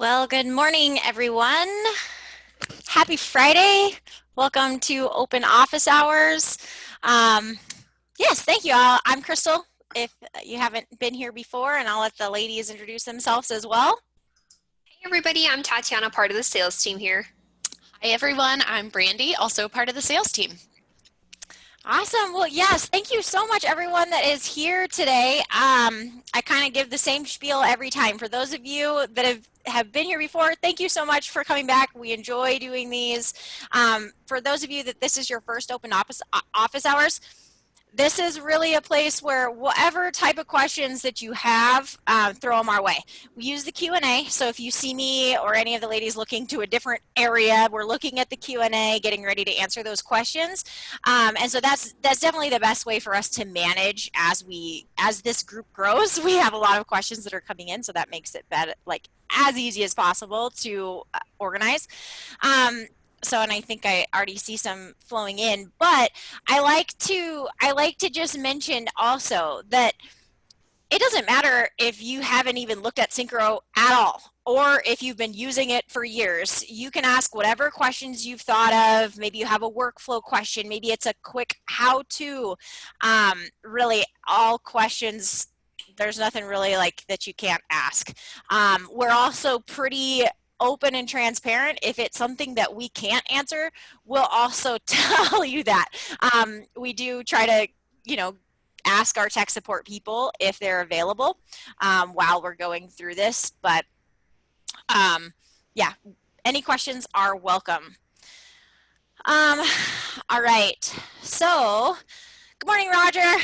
Well, good morning, everyone. Happy Friday. Welcome to Open Office Hours. Yes, thank you all. I'm Crystal, if you haven't been here before, and I'll let the ladies introduce themselves as well. Hey everybody, I'm Tatiana, part of the sales team here. Hi everyone, I'm Brandy, also part of the sales team. Awesome. Well, yes, thank you so much, everyone that is here today. I kind of give the same spiel every time. For those of you that have been here before, thank you so much for coming back. We enjoy doing these. For those of you that this is your first open office hours, this is really a place where whatever type of questions that you have, throw them our way. We use the Q&A, so if you see me or any of the ladies looking to a different area, we're looking at the Q&A, getting ready to answer those questions. And so that's definitely the best way for us to manage as this group grows. We have a lot of questions that are coming in, so that makes it better, like as easy as possible to organize. And I think I already see some flowing in, but I like to just mention also that it doesn't matter if you haven't even looked at Synchro at all, or if you've been using it for years. You can ask whatever questions you've thought of. Maybe you have a workflow question. Maybe it's a quick how-to. Really, all questions. There's nothing really like that you can't ask. We're also pretty open and transparent. If it's something that we can't answer, we'll also tell you that. We do try to, ask our tech support people if they're available while we're going through this. But yeah, any questions are welcome. All right. So, good morning, Roger.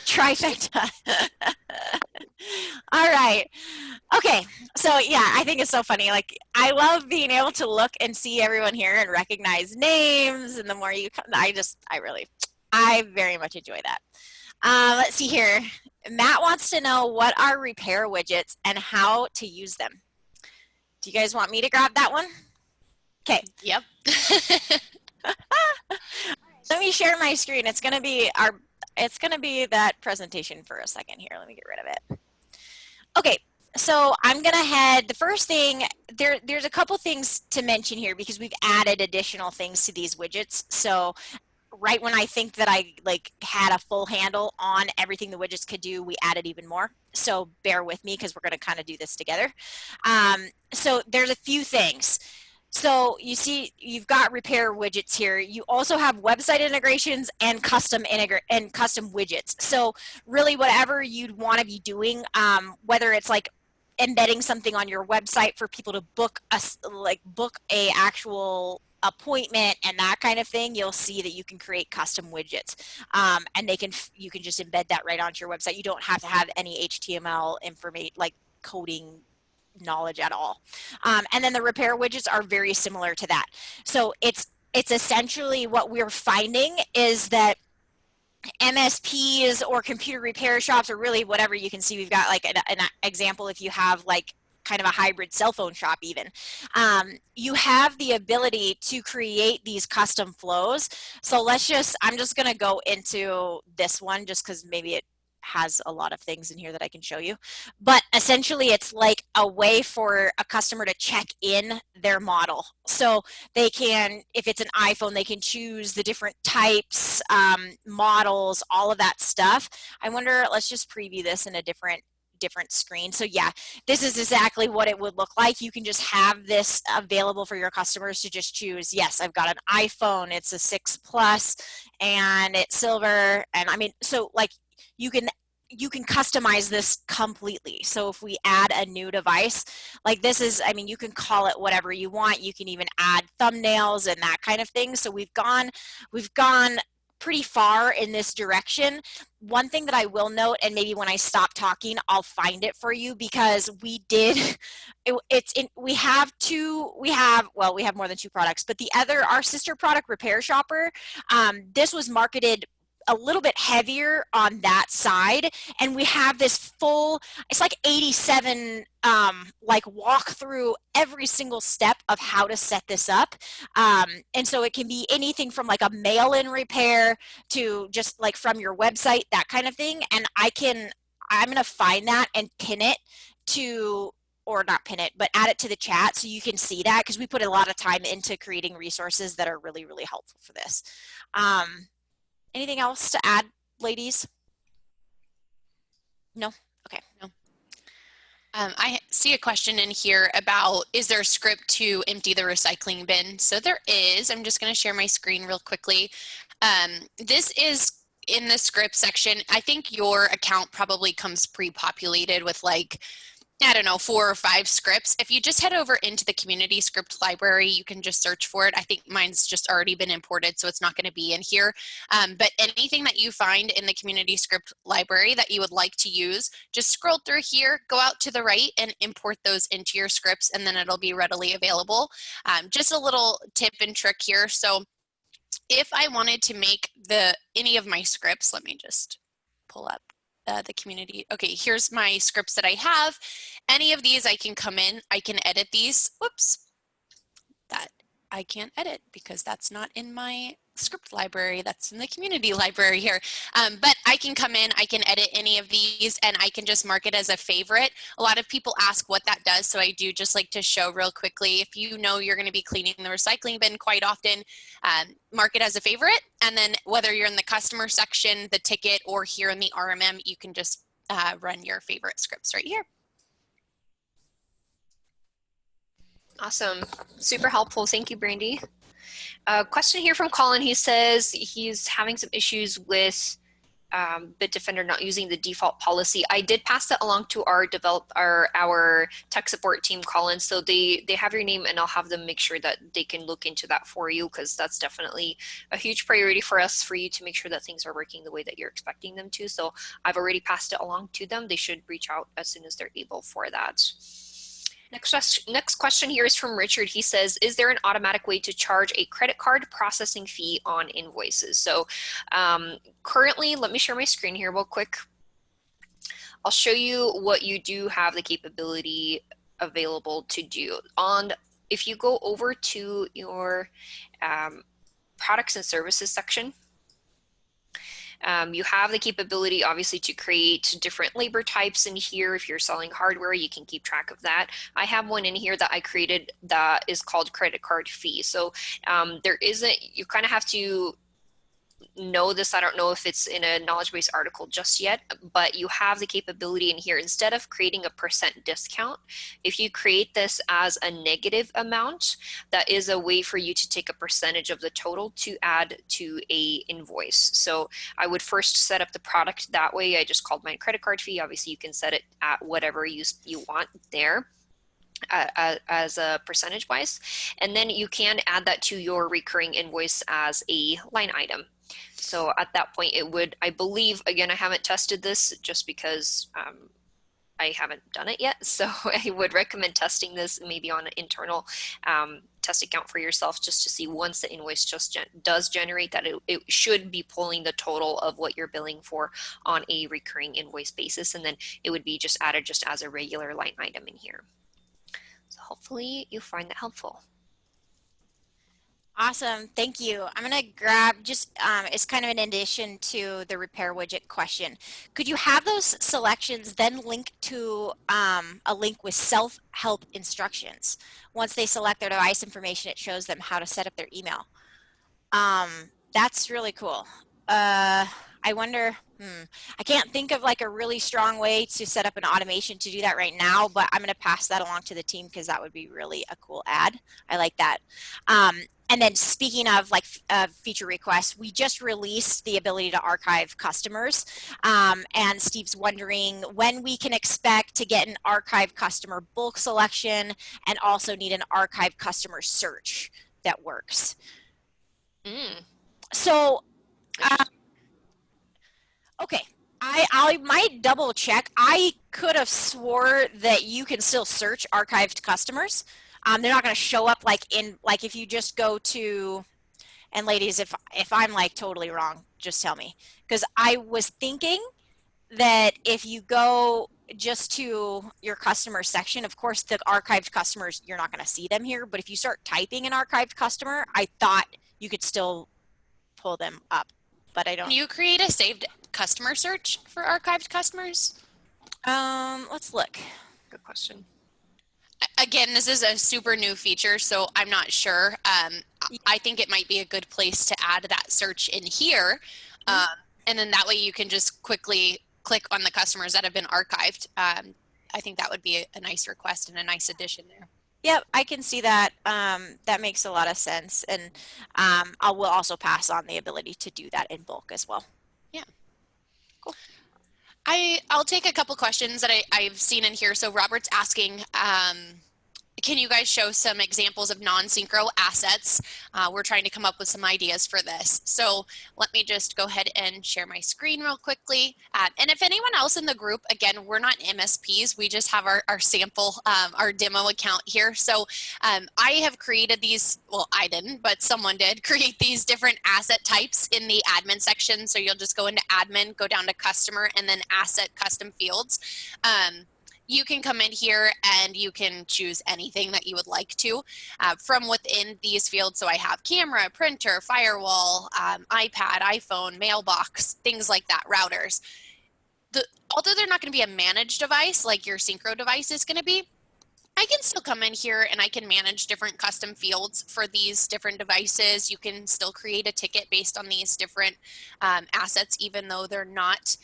Trifecta. All right. Okay. So yeah, I think it's so funny. Like, I love being able to look and see everyone here and recognize names. And the more you come, I very much enjoy that. Let's see here. Matt wants to know what are repair widgets and how to use them. Do you guys want me to grab that one? Okay. Yep. Let me share my screen. It's gonna be that presentation for a second here. Let me get rid of it. Okay, so I'm gonna head, the first thing, there's a couple things to mention here because we've added additional things to these widgets. So right when I think that I had a full handle on everything the widgets could do, we added even more. So bear with me because we're gonna kind of do this together. So there's a few things. So you see, you've got repair widgets here. You also have website integrations and custom widgets. So really, whatever you'd want to be doing, whether it's like embedding something on your website for people to book a actual appointment and that kind of thing, you'll see that you can create custom widgets, and you can just embed that right onto your website. You don't have to have any HTML information like coding knowledge at all. And then the repair widgets are very similar to that. So it's essentially what we're finding is that MSPs or computer repair shops, or really whatever, you can see we've got like an example if you have like kind of a hybrid cell phone shop even. You have the ability to create these custom flows. So I'm just going to go into this one just because maybe it has a lot of things in here that I can show you. But essentially it's like a way for a customer to check in their model. So they can, if it's an iPhone, they can choose the different types, models, all of that stuff. I wonder, let's just preview this in a different screen. So yeah, this is exactly what it would look like. You can just have this available for your customers to just choose, yes, I've got an iPhone, it's a 6 Plus and it's silver. And I mean, so like you can customize this completely. So if we add a new device, like this is, I mean, you can call it whatever you want. You can even add thumbnails and that kind of thing. So we've gone pretty far in this direction. One thing that I will note, and maybe when I stop talking, I'll find it for you, because we have more than two products, but our sister product, Repair Shopper, this was marketed a little bit heavier on that side, and we have this full, it's like 87 like walk through every single step of how to set this up, and so it can be anything from like a mail-in repair to just like from your website, that kind of thing. And I'm gonna find that and pin it to or not pin it, but add it to the chat so you can see that, because we put a lot of time into creating resources that are really, really helpful for this. Anything else to add, ladies? No? Okay. No. I see a question in here about, is there a script to empty the recycling bin? So there is. I'm just going to share my screen real quickly. This is in the script section. I think your account probably comes pre-populated with like, I don't know, 4 or 5 scripts. If you just head over into the community script library, you can just search for it. I think mine's just already been imported, so it's not going to be in here. But anything that you find in the community script library that you would like to use, just scroll through here, go out to the right and import those into your scripts, and then it'll be readily available. Just a little tip and trick here. So if I wanted to make any of my scripts, let me just pull up the community. Okay, here's my scripts that I have. Any of these I can come in, I can edit these. Whoops, that I can't edit because that's not in my script library, that's in the community library here. But I can come in, I can edit any of these, and I can just mark it as a favorite. A lot of people ask what that does, so I do just like to show real quickly. If you know you're going to be cleaning the recycling bin quite often, mark it as a favorite, and then whether you're in the customer section, the ticket, or here in the RMM, you can just run your favorite scripts right here. Awesome. Super helpful. Thank you, Brandy. A question here from Colin. He says he's having some issues with Bitdefender not using the default policy. I did pass that along to our tech support team, Colin. So they have your name, and I'll have them make sure that they can look into that for you, because that's definitely a huge priority for us, for you to make sure that things are working the way that you're expecting them to. So I've already passed it along to them. They should reach out as soon as they're able for that. Next question here is from Richard. He says, is there an automatic way to charge a credit card processing fee on invoices? So currently, let me share my screen here real quick. I'll show you what you do have the capability available to do. If you go over to your products and services section, you have the capability, obviously, to create different labor types in here. If you're selling hardware, you can keep track of that. I have one in here that I created that is called credit card fee. So you kind of have to know this. I don't know if it's in a knowledge base article just yet, but you have the capability in here. Instead of creating a % discount, if you create this as a negative amount, that is a way for you to take a percentage of the total to add to a invoice. So I would first set up the product that way. I just called mine credit card fee. Obviously, you can set it at whatever you want there. As a percentage wise, and then you can add that to your recurring invoice as a line item. So at that point it would, I believe, again, I haven't tested this just because I haven't done it yet, so I would recommend testing this maybe on an internal test account for yourself, just to see, once the invoice does generate, that it should be pulling the total of what you're billing for on a recurring invoice basis, and then it would be just added just as a regular line item in here. So hopefully you find that helpful. Awesome, thank you. I'm going to grab it's kind of an addition to the repair widget question. Could you have those selections then link to a link with self-help instructions? Once they select their device information, it shows them how to set up their email. That's really cool. I wonder, I can't think of like a really strong way to set up an automation to do that right now, but I'm going to pass that along to the team, because that would be really a cool add. I like that. And then speaking of like feature requests, we just released the ability to archive customers. And Steve's wondering when we can expect to get an archive customer bulk selection, and also need an archive customer search that works. So, okay, I might double check. I could have swore that you can still search archived customers. They're not going to show up like if you just go to, and ladies, if I'm like totally wrong, just tell me, because I was thinking that if you go just to your customer section, of course the archived customers, you're not going to see them here, but if you start typing an archived customer, I thought you could still pull them up, but I don't. Can you create a saved customer search for archived customers? Let's look. Good question. Again, this is a super new feature, so I'm not sure. I think it might be a good place to add that search in here. And then that way you can just quickly click on the customers that have been archived. I think that would be a nice request and a nice addition there. Yep, I can see that. That makes a lot of sense. And I will also pass on the ability to do that in bulk as well. Yeah. Cool. I'll take a couple questions that I've seen in here. So Robert's asking, can you guys show some examples of non-synchro assets? We're trying to come up with some ideas for this. So let me just go ahead and share my screen real quickly. And if anyone else in the group, again, we're not MSPs, we just have our sample, our demo account here. So I have created these, well, I didn't, but someone did create these different asset types in the admin section. So you'll just go into admin, go down to customer, and then asset custom fields. You can come in here and you can choose anything that you would like to from within these fields. So I have camera, printer, firewall, iPad, iPhone, mailbox, things like that, routers. Although they're not going to be a managed device like your Syncro device is going to be, I can still come in here and I can manage different custom fields for these different devices. You can still create a ticket based on these different assets, even though they're not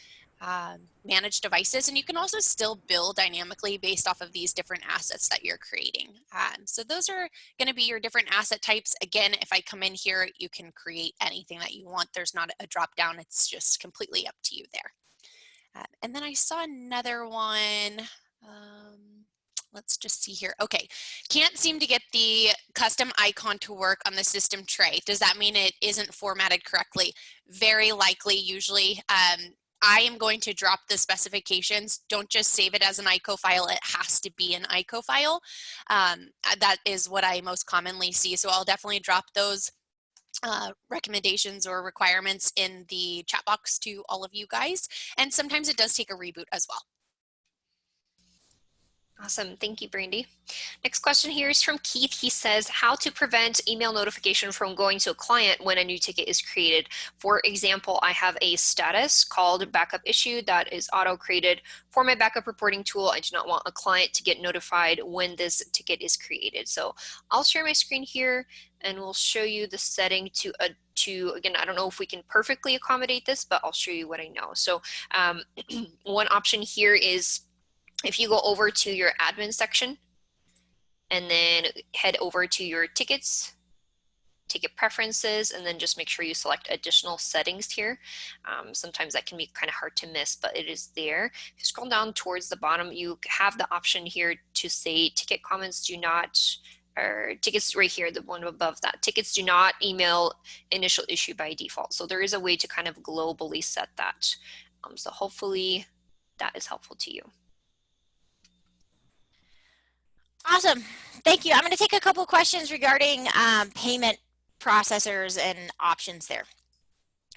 managed devices, and you can also still bill dynamically based off of these different assets that you're creating. So those are going to be your different asset types. Again, if I come in here, you can create anything that you want. There's not a drop down. It's just completely up to you there. And then I saw another one. Let's just see here. Okay, can't seem to get the custom icon to work on the system tray. Does that mean it isn't formatted correctly? Very likely, usually. I am going to drop the specifications. Don't just save it as an ICO file. It has to be an ICO file. That is what I most commonly see. So I'll definitely drop those recommendations or requirements in the chat box to all of you guys. And sometimes it does take a reboot as well. Awesome. Thank you, Brandy. Next question here is from Keith. He says, how to prevent email notification from going to a client when a new ticket is created. For example, I have a status called backup issue that is auto-created for my backup reporting tool. I do not want a client to get notified when this ticket is created. So I'll share my screen here and we'll show you the setting to again, I don't know if we can perfectly accommodate this, but I'll show you what I know. So one option here is if you go over to your admin section and then head over to your tickets, ticket preferences, and then just make sure you select additional settings here. Sometimes that can be kind of hard to miss, but it is there. If you scroll down towards the bottom, you have the option here to say ticket comments do not, or tickets right here, the one above that, tickets do not email initial issue by default. So there is a way to kind of globally set that. So hopefully that is helpful to you. Awesome. Thank you. I'm going to take a couple questions regarding payment processors and options there.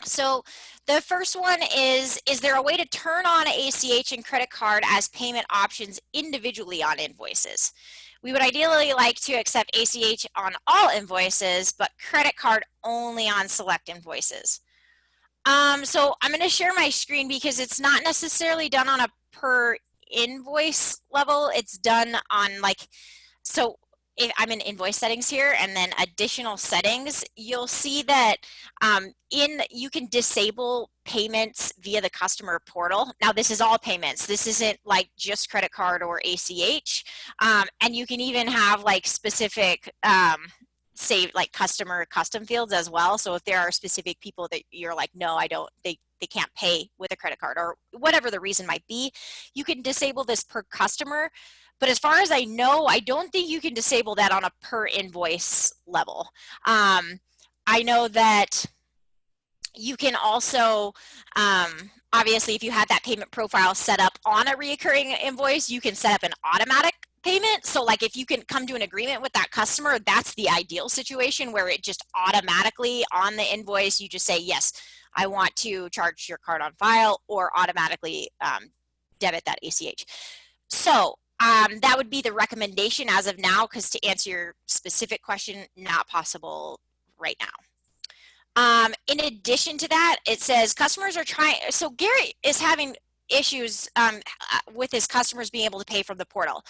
So the first one is there a way to turn on ACH and credit card as payment options individually on invoices? We would ideally like to accept ACH on all invoices, but credit card only on select invoices. So I'm going to share my screen because it's not necessarily done on a per invoice level. It's done on like, so if I'm in invoice settings here and then additional settings, you'll see that you can disable payments via the customer portal. Now this is all payments. This isn't like just credit card or ACH. And you can even have like specific save like customer custom fields as well. So if there are specific people that you're like, no, I don't, they can't pay with a credit card or whatever the reason might be, you can disable this per customer. But as far as I know, I don't think you can disable that on a per invoice level. I know that you can also, obviously, if you had that payment profile set up on a reoccurring invoice, you can set up an automatic payment. So like if you can come to an agreement with that customer, that's the ideal situation where it just automatically on the invoice, you just say, yes, I want to charge your card on file or automatically debit that ACH. So that would be the recommendation as of now, because to answer your specific question, not possible right now. In addition to that, it says customers are trying, so Gary is having issues with his customers being able to pay from the portal.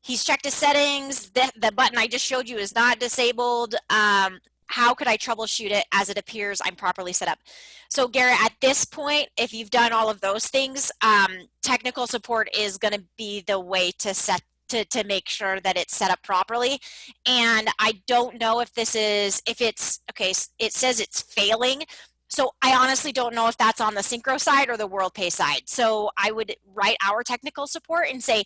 he's checked his settings. The button I just showed you is not disabled. How could I troubleshoot it as it appears I'm properly set up? So Garrett, at this point, if you've done all of those things, technical support is going to be the way to to make sure that it's set up properly. And I don't know if it's, okay, it says it's failing. So I honestly don't know if that's on the Syncro side or the WorldPay side. So I would write our technical support and say,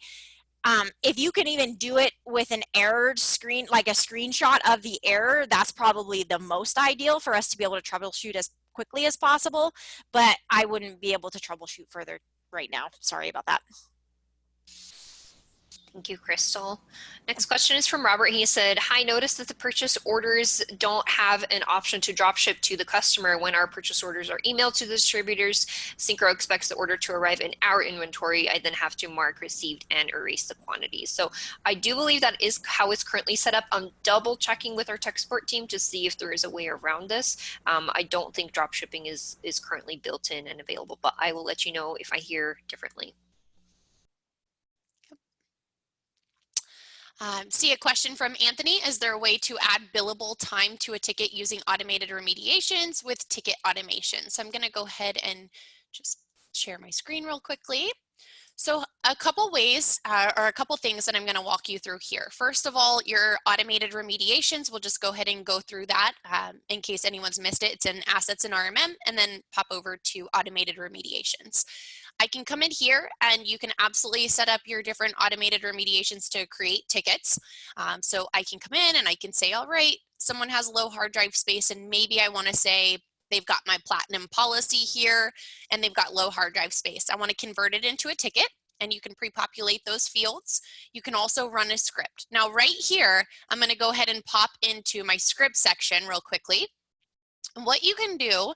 if you can even do it with an errored screen, like a screenshot of the error, that's probably the most ideal for us to be able to troubleshoot as quickly as possible. But I wouldn't be able to troubleshoot further right now. Sorry about that. Thank you, Crystal. Next question is from Robert. He said, hi, notice that the purchase orders don't have an option to drop ship to the customer. When our purchase orders are emailed to the distributors, Syncro expects the order to arrive in our inventory. I then have to mark received and erase the quantities. So I do believe that is how it's currently set up. I'm double checking with our tech support team to see if there is a way around this. I don't think drop shipping is currently built in and available, but I will let you know if I hear differently. See a question from Anthony. Is there a way to add billable time to a ticket using automated remediations with ticket automation? So I'm going to go ahead and just share my screen real quickly. So a couple ways or a couple things that I'm going to walk you through here. First of all, your automated remediations, we'll just go ahead and go through that in case anyone's missed it. It's in assets and RMM, and then pop over to automated remediations. I can come in here and you can absolutely set up your different automated remediations to create tickets. So I can come in and I can say, all right, someone has low hard drive space and maybe I want to say they've got my platinum policy here and they've got low hard drive space. I want to convert it into a ticket and you can pre-populate those fields. You can also run a script. Now right here, I'm going to go ahead and pop into my script section real quickly. And what you can do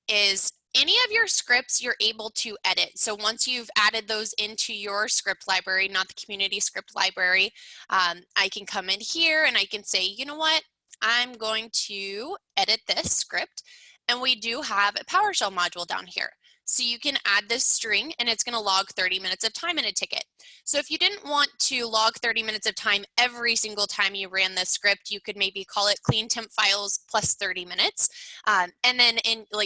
is any of your scripts you're able to edit. So once you've added those into your script library, not the community script library, I can come in here and I can say, you know what, I'm going to edit this script. And we do have a PowerShell module down here. So you can add this string and it's going to log 30 minutes of time in a ticket. So if you didn't want to log 30 minutes of time every single time you ran this script, you could maybe call it clean temp files plus 30 minutes. And then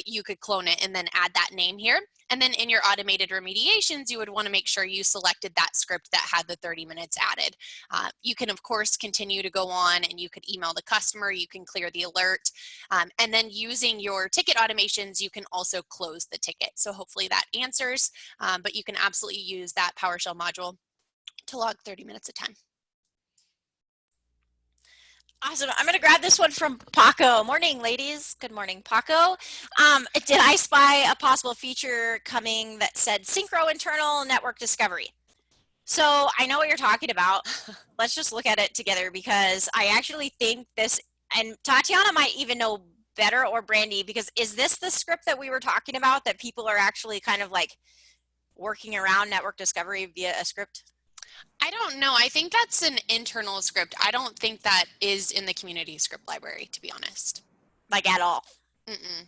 you could clone it and then add that name here. And then in your automated remediations, you would want to make sure you selected that script that had the 30 minutes added. You can, of course, continue to go on and you could email the customer, you can clear the alert. And then using your ticket automations, you can also close the ticket. So hopefully that answers, but you can absolutely use that PowerShell module to log 30 minutes of time. Awesome. I'm going to grab this one from Paco. Morning, ladies. Good morning, Paco. Did I spy a possible feature coming that said Syncro internal network discovery? So I know what you're talking about. Let's just look at it together because I actually think this, and Tatiana might even know better, or Brandy, because is this the script that we were talking about that people are actually kind of like working around network discovery via a script? I don't know. I think that's an internal script. I don't think that is in the community script library, to be honest. Like at all? Mm-mm.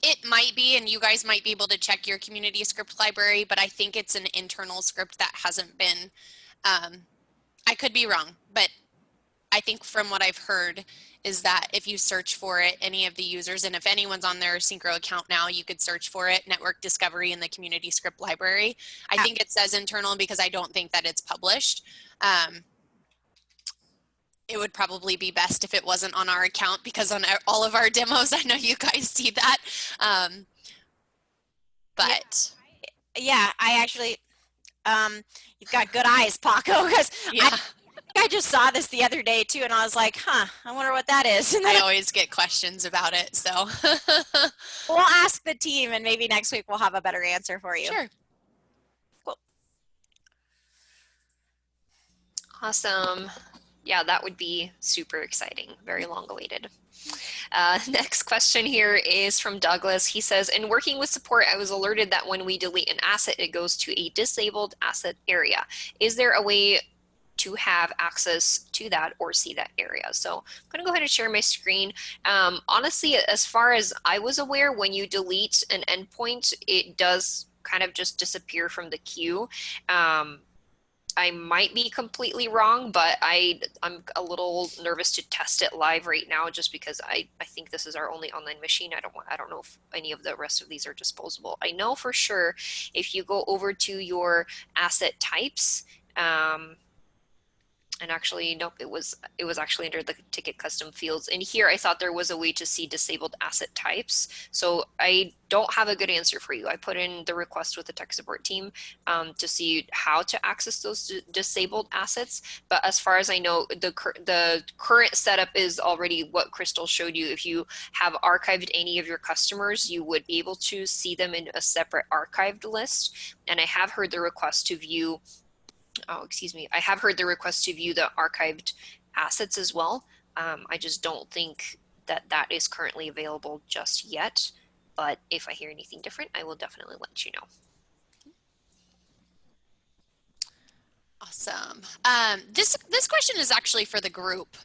It might be, and you guys might be able to check your community script library, but I think it's an internal script that hasn't been, I could be wrong, but I think from what I've heard is that if you search for it, any of the users, and if anyone's on their Syncro account now, you could search for it, network discovery in the community script library. I think it says internal because I don't think that it's published. It would probably be best if it wasn't on our account because on all of our demos, I know you guys see that. But yeah, I actually, you've got good eyes, Paco, because yeah. I just saw this the other day too, and I was like, huh, I wonder what that is. And then I always get questions about it, so. We'll ask the team, and maybe next week we'll have a better answer for you. Sure. Cool. Awesome. Yeah, that would be super exciting. Very long awaited. Next question here is from Douglas. He says, in working with support, I was alerted that when we delete an asset, it goes to a disabled asset area. Is there a way to have access to that or see that area? So I'm going to go ahead and share my screen. Honestly, as far as I was aware, when you delete an endpoint, it does kind of just disappear from the queue. I might be completely wrong, but I'm a little nervous to test it live right now just because I think this is our only online machine. I don't know if any of the rest of these are disposable. I know for sure if you go over to your asset types, and actually, nope, it was actually under the ticket custom fields. And here I thought there was a way to see disabled asset types. So I don't have a good answer for you. I put in the request with the tech support team to see how to access those disabled assets. But as far as I know, the current setup is already what Crystal showed you. If you have archived any of your customers, you would be able to see them in a separate archived list. And I have heard the request to view I have heard the request to view the archived assets as well. I just don't think that that is currently available just yet. But if I hear anything different, I will definitely let you know. Awesome. This question is actually for the group.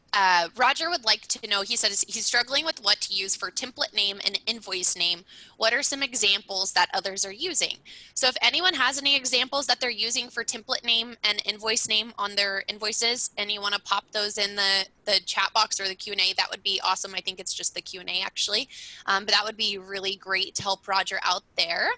Roger would like to know, he says he's struggling with what to use for template name and invoice name. What are some examples that others are using? So if anyone has any examples that they're using for template name and invoice name on their invoices and you want to pop those in the chat box or the Q&A, that would be awesome. I think it's just the Q&A actually, but that would be really great to help Roger out there.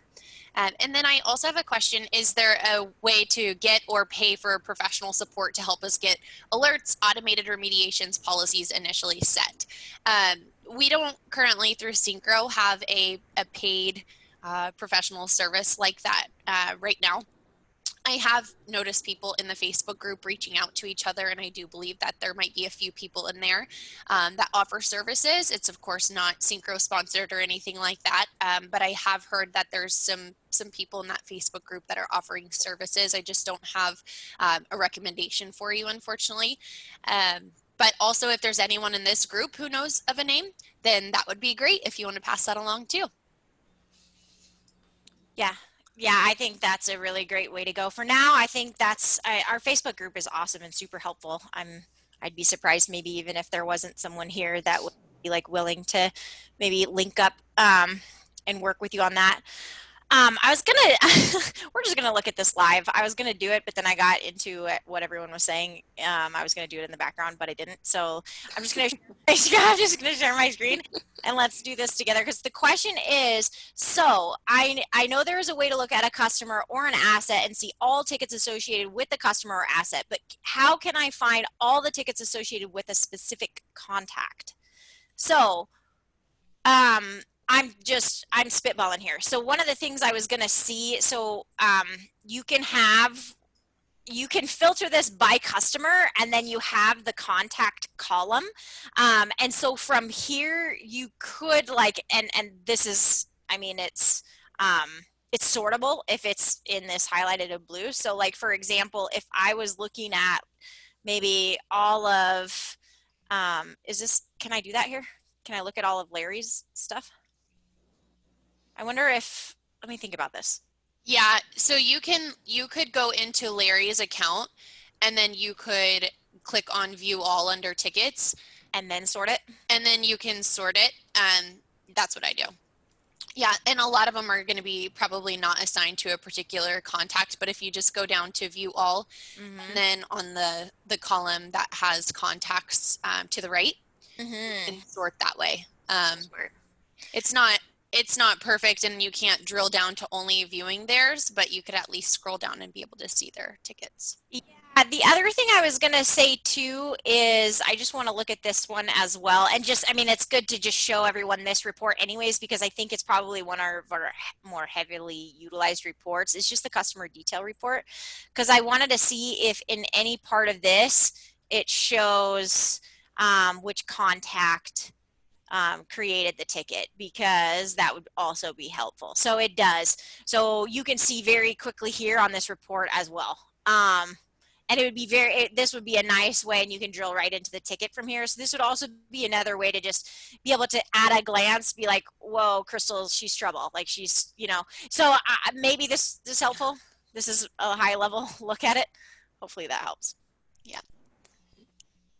And then I also have a question, is there a way to get or pay for professional support to help us get alerts, automated remediations policies initially set? We don't currently through Synchro have a paid professional service like that right now. I have noticed people in the Facebook group reaching out to each other, and I do believe that there might be a few people in there that offer services. It's of course not Syncro sponsored or anything like that, but I have heard that there's some people in that Facebook group that are offering services. I just don't have a recommendation for you, unfortunately. But also, if there's anyone in this group who knows of a name, then that would be great if you want to pass that along too. Yeah, I think that's a really great way to go. For now, I think our Facebook group is awesome and super helpful. I'd be surprised maybe even if there wasn't someone here that would be like willing to maybe link up and work with you on that. I was gonna, we're just gonna look at this live. I was gonna do it, but then I got into what everyone was saying. I was gonna do it in the background, but I didn't. So I'm just gonna, I'm just gonna share my screen and let's do this together. Because the question is, so I know there is a way to look at a customer or an asset and see all tickets associated with the customer or asset, but how can I find all the tickets associated with a specific contact? So, I'm spitballing here. So one of the things I was going to see, so you can filter this by customer and then you have the contact column. And so from here you could and this is, I mean, it's sortable if it's in this highlighted in blue. So like, for example, if I was looking at maybe all of, can I do that here? Can I look at all of Larry's stuff? I wonder if, let me think about this. Yeah, so you could go into Larry's account and then you could click on view all under tickets and then sort it. And then you can sort it, and that's what I do. Yeah, and a lot of them are going to be probably not assigned to a particular contact, but if you just go down to view all, and then on the column that has contacts to the right, and sort that way. It's not perfect, and you can't drill down to only viewing theirs, but you could at least scroll down and be able to see their tickets. Yeah, the other thing I was going to say too is I just want to look at this one as well. And just, I mean, it's good to just show everyone this report anyways, because I think it's probably one of our more heavily utilized reports. It's just the customer detail report, because I wanted to see if in any part of this, it shows which contact created the ticket, because that would also be helpful. So it does. So you can see very quickly here on this report as well. And it would be this would be a nice way, and you can drill right into the ticket from here. So this would also be another way to just be able to at a glance be like, whoa, Crystal, she's trouble. Like she's, so maybe this is helpful. This is a high level look at it. Hopefully that helps. Yeah.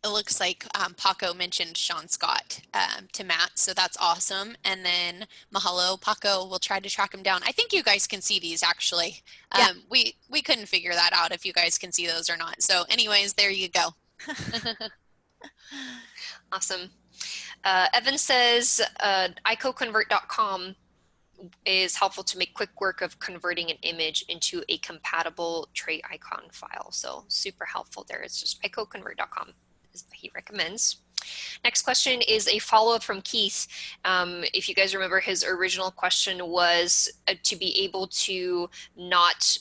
it looks like Paco mentioned Sean Scott to Matt, so that's awesome. And then mahalo, Paco, we'll try to track him down. I think you guys can see these actually. Yeah. We couldn't figure that out if you guys can see those or not. So anyways, there you go. Awesome. Evan says icoconvert.com is helpful to make quick work of converting an image into a compatible tray icon file. So super helpful there. It's just icoconvert.com is what he recommends. Next question is a follow-up from Keith. If you guys remember, his original question was to be able to not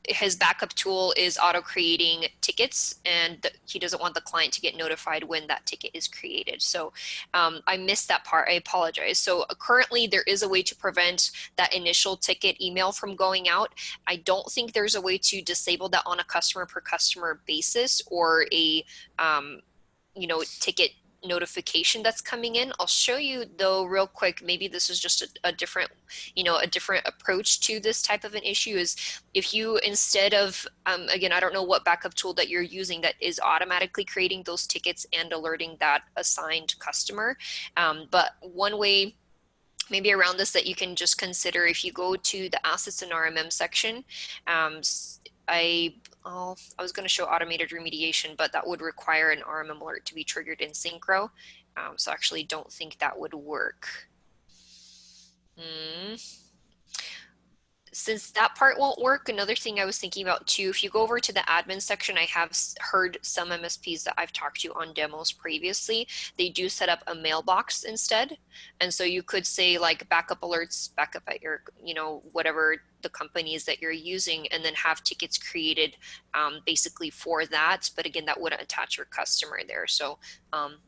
his backup tool is auto creating tickets, and he doesn't want the client to get notified when that ticket is created. So I missed that part. I apologize. So currently there is a way to prevent that initial ticket email from going out. I don't think there's a way to disable that on a customer per customer basis or a ticket notification that's coming in. I'll show you though real quick. Maybe this is just a different approach to this type of an issue. Is if you, instead of again, I don't know what backup tool that you're using that is automatically creating those tickets and alerting that assigned customer, but one way maybe around this that you can just consider, if you go to the assets and RMM section, I was going to show automated remediation, but that would require an RMM alert to be triggered in Syncro. So I actually don't think that would work. Since that part won't work, another thing I was thinking about too, if you go over to the admin section, I have heard some MSPs that I've talked to on demos previously, they do set up a mailbox instead. And so you could say like backup alerts, backup at your, whatever the companies that you're using, and then have tickets created basically for that. But again, that wouldn't attach your customer there. So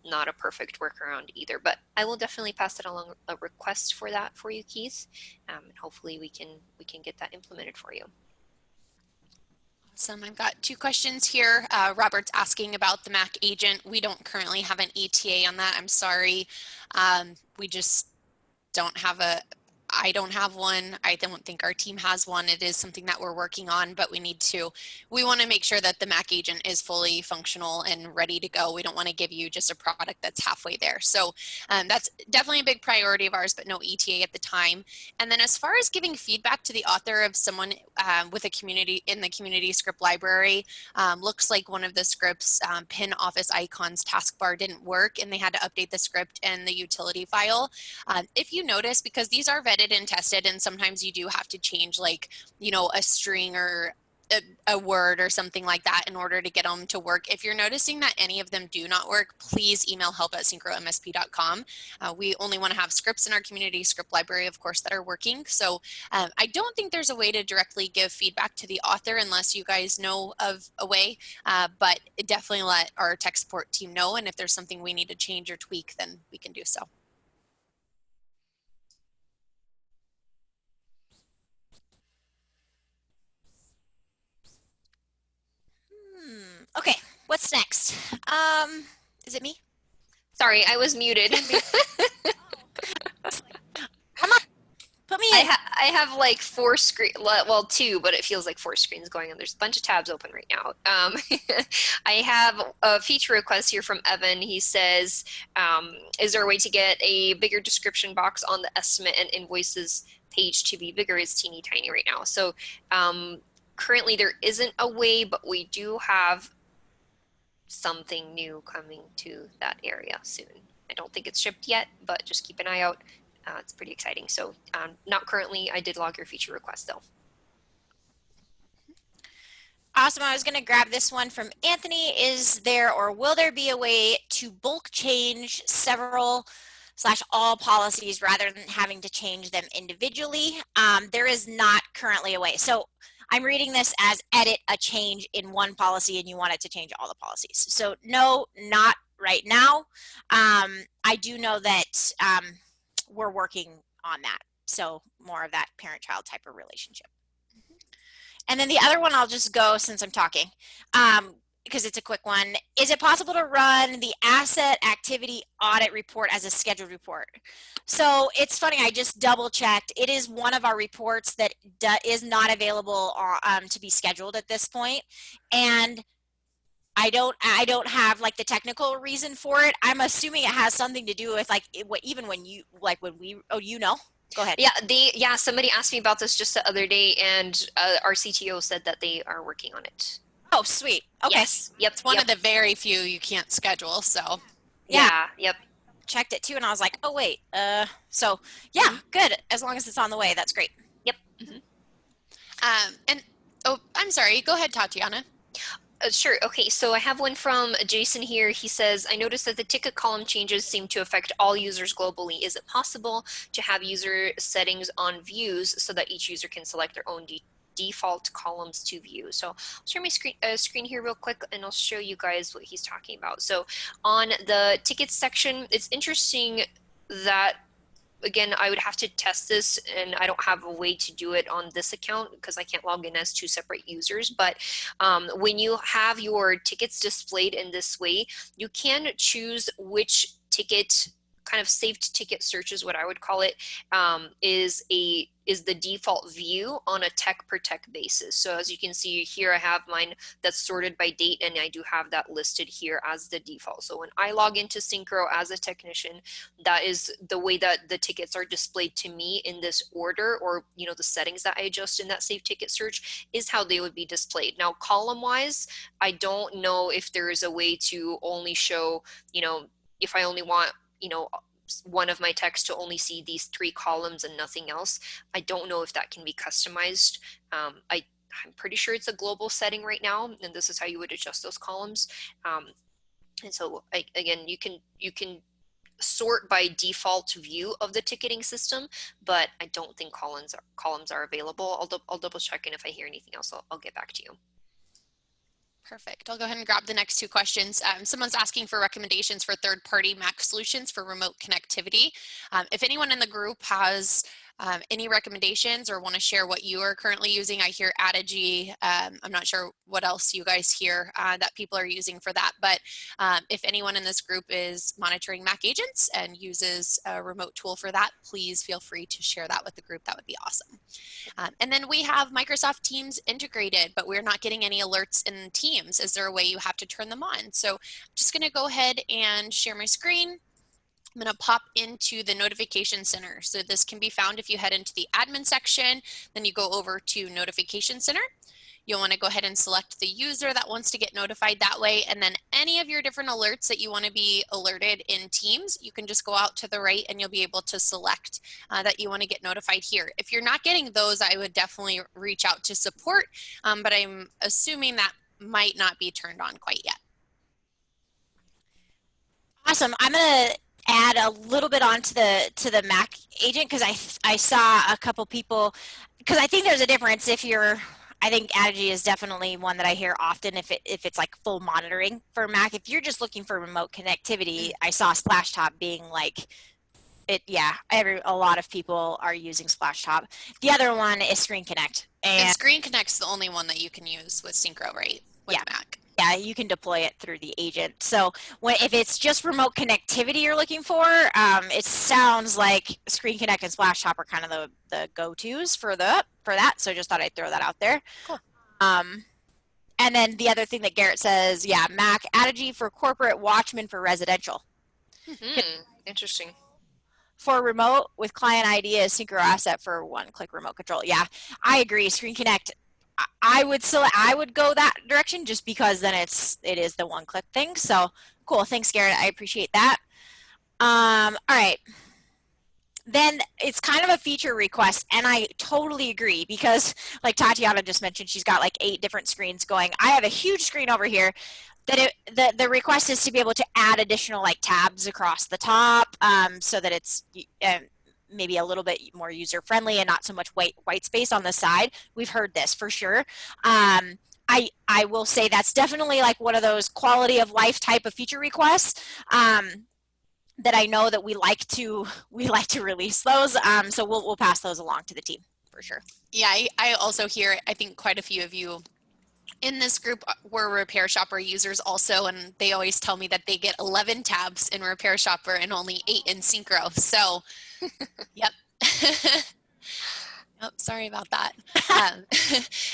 not a perfect workaround either, but I will definitely pass it along, a request for that for you, Keith. And hopefully we can get that implemented for you. Awesome. I've got two questions here. Robert's asking about the Mac agent. We don't currently have an ETA on that. I'm sorry. We just don't have I don't have one. I don't think our team has one. It is something that we're working on, but we want to make sure that the Mac agent is fully functional and ready to go. We don't want to give you just a product that's halfway there. So that's definitely a big priority of ours, but no ETA at the time. And then as far as giving feedback to the author of someone with a community in the community script library, looks like one of the scripts, pin office icons taskbar didn't work and they had to update the script and the utility file. If you notice, because these are vetted and tested, and sometimes you do have to change like, a string or a word or something like that in order to get them to work. If you're noticing that any of them do not work, please email help@syncromsp.com. We only want to have scripts in our community script library, of course, that are working. So I don't think there's a way to directly give feedback to the author unless you guys know of a way, but definitely let our tech support team know. And if there's something we need to change or tweak, then we can do so. Okay, what's next? Is it me? Sorry, I was muted. Come on, put me in. I have like 4 screens, well 2, but it feels like 4 screens going on. There's a bunch of tabs open right now. I have a feature request here from Evan. He says, is there a way to get a bigger description box on the estimate and invoices page to be bigger? It's teeny tiny right now. So currently there isn't a way, but we do have something new coming to that area soon. I don't think it's shipped yet, but just keep an eye out. It's pretty exciting. So not currently. I did log your feature request though. Awesome. I was going to grab this one from Anthony. Is there or will there be a way to bulk change several / all policies rather than having to change them individually? There is not currently a way. So I'm reading this as edit a change in one policy and you want it to change all the policies. So no, not right now. I do know that we're working on that. So more of that parent-child type of relationship. And then the other one, I'll just go since I'm talking, because it's a quick one. Is it possible to run the asset activity audit report as a scheduled report? So it's funny, I just double checked. It is one of our reports that is not available to be scheduled at this point. And I don't have like the technical reason for it. I'm assuming it has something to do with like even when you like when we go ahead. Yeah, somebody asked me about this just the other day, and our CTO said that they are working on it. Oh, sweet. Okay. Yes. Yep. It's one yep. of the very few you can't schedule. So Yeah. Yeah. Yep. Checked it too, and I was like, oh wait. So yeah, good. As long as it's on the way, that's great. Yep. and oh, I'm sorry. Go ahead, Tatiana. Sure. Okay, so I have one from Jason here. He says, I noticed that the ticket column changes seem to affect all users globally. Is it possible to have user settings on views so that each user can select their own default columns to view? So I'll share my screen here real quick, and I'll show you guys what he's talking about. So on the tickets section, it's interesting that, again, I would have to test this, and I don't have a way to do it on this account because I can't log in as two separate users. But when you have your tickets displayed in this way, you can choose which ticket, kind of saved ticket search is what I would call it, is the default view on a tech per tech basis. So as you can see here, I have mine that's sorted by date, and I do have that listed here as the default. So when I log into Synchro as a technician, that is the way that the tickets are displayed to me in this order, or the settings that I adjust in that save ticket search is how they would be displayed. Now, column wise, I don't know if there is a way to only show, if I only want, one of my texts to only see these 3 columns and nothing else. I don't know if that can be customized. I'm pretty sure it's a global setting right now, and this is how you would adjust those columns. And so again, you can sort by default view of the ticketing system, but I don't think columns are available. I'll double check, and if I hear anything else, I'll get back to you. Perfect. I'll go ahead and grab the next 2 questions. Someone's asking for recommendations for third-party Mac solutions for remote connectivity. If anyone in the group has any recommendations or want to share what you are currently using, I hear Adigy. I'm not sure what else you guys hear that people are using for that, but if anyone in this group is monitoring Mac agents and uses a remote tool for that, please feel free to share that with the group. That would be awesome. And then we have Microsoft Teams integrated, but we're not getting any alerts in Teams. Is there a way you have to turn them on? So I'm just going to go ahead and share my screen. I'm going to pop into the notification center. So this can be found if you head into the admin section, then you go over to notification center. You'll want to go ahead and select the user that wants to get notified that way. And then any of your different alerts that you want to be alerted in Teams, you can just go out to the right and you'll be able to select that you want to get notified here. If you're not getting those, I would definitely reach out to support, but I'm assuming that might not be turned on quite yet. Awesome. I'm going to add a little bit onto the Mac agent because I saw a couple people, because I think there's a difference if you're, I think Adigy is definitely one that I hear often if it's like full monitoring for Mac. If you're just looking for remote connectivity, I saw Splashtop being like it. Yeah, a lot of people are using Splashtop. The other one is Screen Connect. And Screen Connect's the only one that you can use with Synchro, right? With Mac. Yeah, you can deploy it through the agent. So if it's just remote connectivity you're looking for, it sounds like Screen Connect and Splashtop are kind of the go-tos for that. So just thought I'd throw that out there. Cool. And then the other thing that Garrett says, yeah, Mac Adigy for corporate, Watchman for residential. Interesting. For remote with client ID is Syncro asset for one-click remote control. Yeah, I agree. Screen Connect. I would go that direction just because then it is the one-click thing. So cool. Thanks, Garrett. I appreciate that. All right. Then it's kind of a feature request, and I totally agree because, like Tatiana just mentioned, she's got like 8 different screens going. I have a huge screen over here. The request is to be able to add additional like tabs across the top, so that it's maybe a little bit more user friendly and not so much white space on the side. We've heard this for sure. I will say that's definitely like one of those quality of life type of feature requests that I know that we like to release those. So we'll pass those along to the team for sure. Yeah, I also hear, I think quite a few of you in this group were Repair Shopper users also, and they always tell me that they get 11 tabs in Repair Shopper and only 8 in Synchro. So, yep. Oh, sorry about that.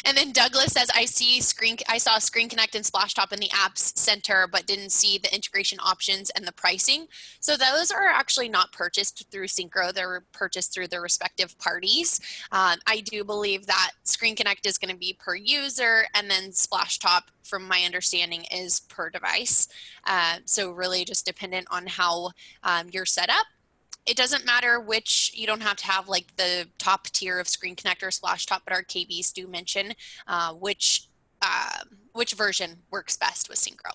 And then Douglas says, I saw Screen Connect and Splashtop in the Apps Center, but didn't see the integration options and the pricing. So those are actually not purchased through Syncro. They're purchased through their respective parties. I do believe that Screen Connect is going to be per user, and then Splashtop, from my understanding, is per device. So really just dependent on how you're set up. It doesn't matter which, you don't have to have like the top tier of Screen Connect or Splashtop, but our KBs do mention which version works best with Syncro.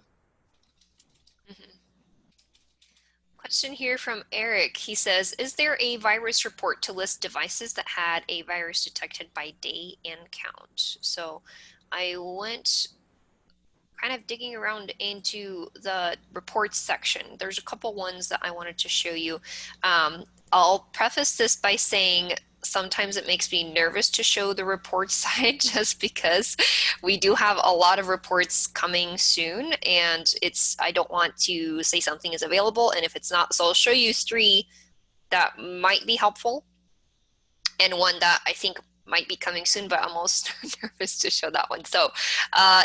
Mm-hmm. Question here from Eric. He says, is there a virus report to list devices that had a virus detected by day and count? So I went kind of digging around into the reports section. There's a couple ones that I wanted to show you. I'll preface this by saying sometimes it makes me nervous to show the report side just because we do have a lot of reports coming soon, and I don't want to say something is available and if it's not. So I'll show you 3 that might be helpful and one that I think might be coming soon, but I'm almost nervous to show that one. So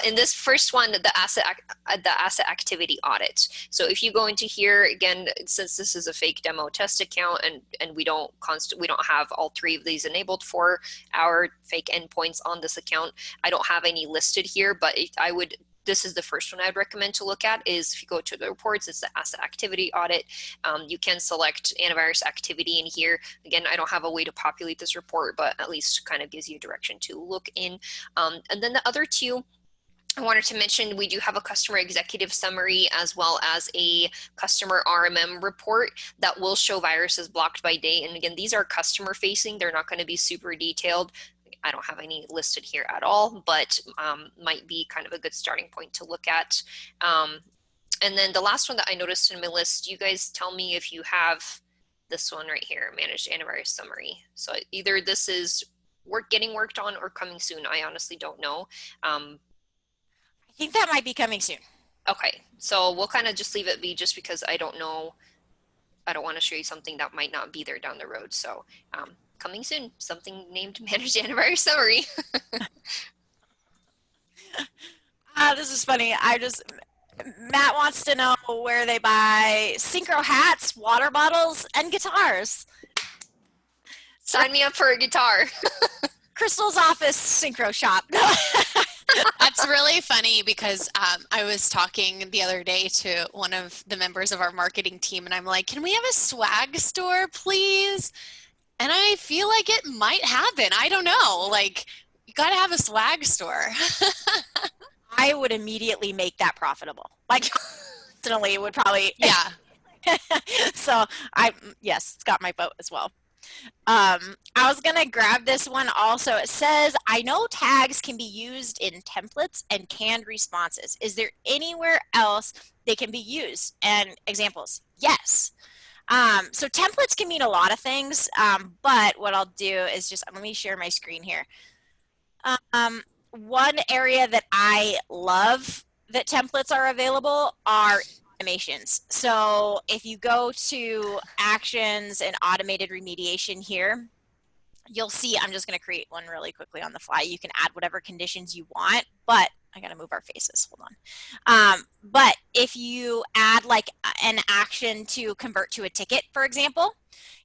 in this first one, the asset activity audit. So if you go into here again, since this is a fake demo test account and we don't have all 3 of these enabled for our fake endpoints on this account, I don't have any listed here, but this is the first one I'd recommend to look at. Is if you go to the reports, it's the asset activity audit. You can select antivirus activity in here. Again, I don't have a way to populate this report, but at least kind of gives you a direction to look in. And then the other 2, I wanted to mention, we do have a customer executive summary as well as a customer RMM report that will show viruses blocked by day. And again, these are customer facing. They're not going to be super detailed. I don't have any listed here at all, but might be kind of a good starting point to look at. And then the last one that I noticed in my list, you guys tell me if you have this one right here, Managed Antivirus Summary. So either this is getting worked on or coming soon. I honestly don't know. I think that might be coming soon. Okay, so we'll kind of just leave it be just because I don't know. I don't want to show you something that might not be there down the road. So coming soon, something named Managed Antivirus Summary. This is funny. Matt wants to know where they buy Syncro hats, water bottles, and guitars. Sign me up for a guitar. Crystal's office Syncro shop. That's really funny because I was talking the other day to one of the members of our marketing team, and I'm like, can we have a swag store, please? And I feel like it might happen. I don't know. Like, you got to have a swag store. I would immediately make that profitable. Like, personally, it would probably. Yeah. So, yes, it's got my vote as well. I was going to grab this one also. It says, I know tags can be used in templates and canned responses. Is there anywhere else they can be used? And examples, yes. So templates can mean a lot of things, but what I'll do is let me share my screen here. One area that I love that templates are available are animations. So if you go to actions and automated remediation here, you'll see, I'm just going to create one really quickly on the fly. You can add whatever conditions you want, but I got to move our faces. Hold on. But if you add like an action to convert to a ticket, for example,